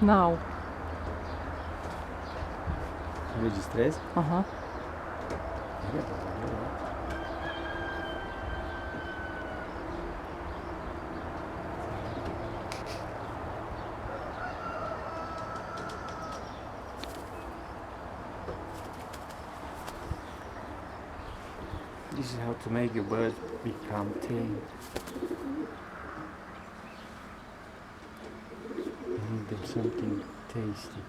Now. Registrezi? Aha. This is how to make your bird become tame. Give them something tasty.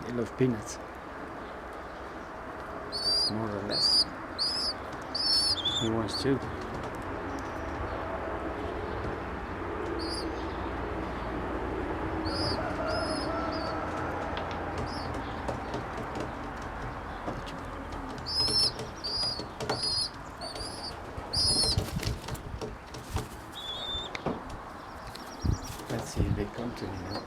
They love peanuts. More or less. He wants to. Let's see if they come to me now.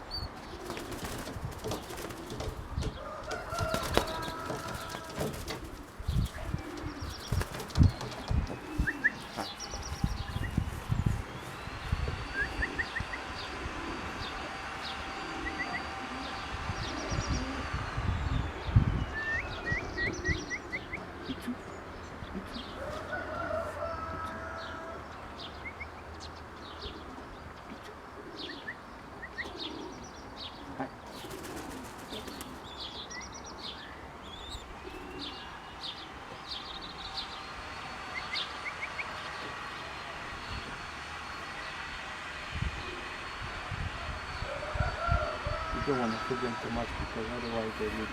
You don't want to feed them too much because otherwise they live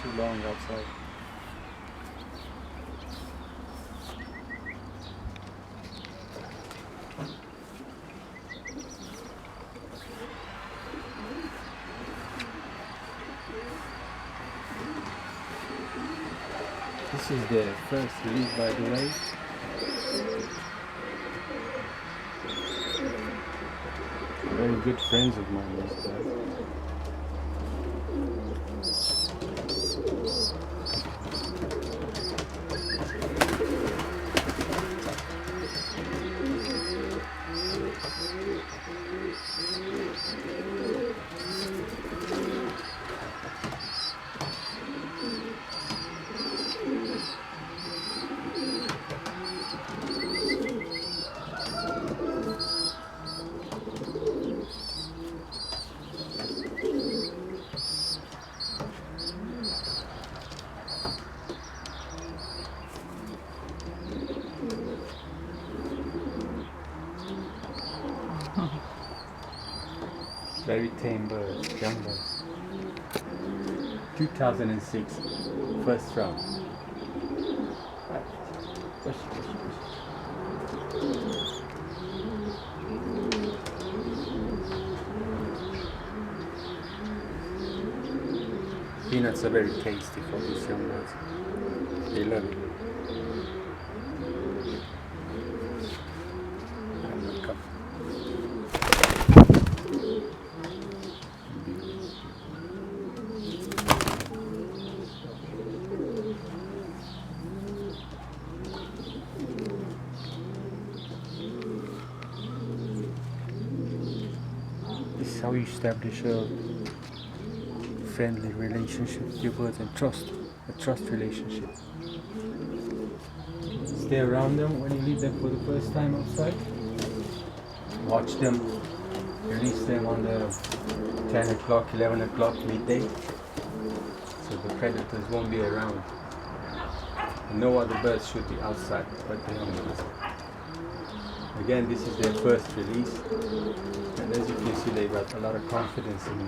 too long outside. This is the first release, by the way. Very good friends of mine, these guys. Very tame birds, young birds. 2006, first round. Right. Push, push, push. Peanuts are very tasty for these young birds. They love it. Come. This is how you establish a friendly relationship with your birds and a trust relationship. Stay around them when you leave them for the first time outside. Watch them, release them on the 10 o'clock, 11 o'clock midday, so the predators won't be around. And no other birds should be outside but the young birds. Again, this is their first release, and as you can see, they got a lot of confidence in me.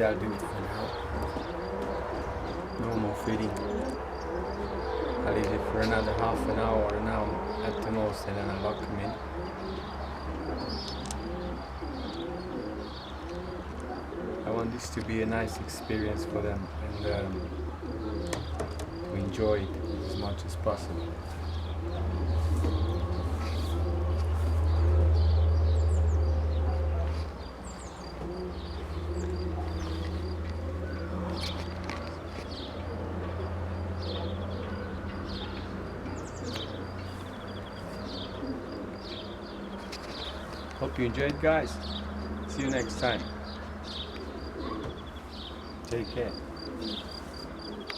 I'll do it for now. No more feeding. I'll leave it for another half an hour or an hour at the most, and then I'll lock them in. I want this to be a nice experience for them, and to enjoy it as much as possible. Hope you enjoyed, guys. See you next time. Take care.